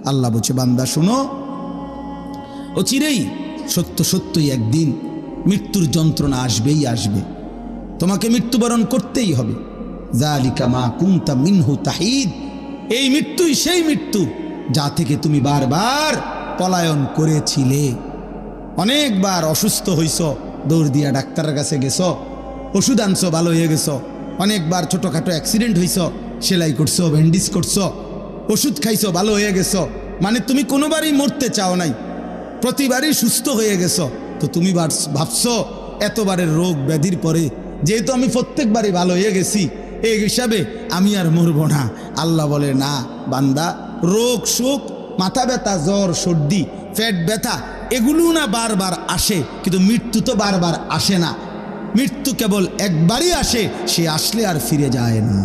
আল্লাহ বলছে, বান্দা শুনো, ও চিরেই সত্য সত্যই একদিন মৃত্যুর যন্ত্রণা আসবেই আসবে, তোমাকে মৃত্যুবরণ করতেই হবে। যালিকা মা কুনতা মিনহু তাহিদ, এই মৃত্যুই সেই মৃত্যু যা থেকে তুমি বারবার পলায়ন করেছিলে। অনেকবার অসুস্থ হইছ, দৌড় দিয়া ডাক্তারের কাছে গেছ, ওষুধ আনছো, ভালো হয়ে গেছ। অনেকবার ছোটোখাটো অ্যাক্সিডেন্ট হইছ, সেলাই করছো, ব্যান্ডেজ করছো, ওষুধ খাইছো, ভালো হয়ে গেছো। মানে তুমি কোনোবারই মরতে চাও নাই, প্রতিবারই সুস্থ হয়ে গেছো। তো তুমি ভাবছো এতবারের রোগ ব্যাধির পরে যেহেতু আমি প্রত্যেকবারই ভালো হয়ে গেছি, এই হিসাবে আমি আর মরবো না। আল্লাহ বলে, না বান্দা, রোগ শোক, মাথা ব্যথা, জ্বর, সর্দি, পেট ব্যথা, এগুলো না বারবার আসে, কিন্তু মৃত্যু তো বারবার আসে না। মৃত্যু কেবল একবারই আসে, সে আসলে আর ফিরে যায় না।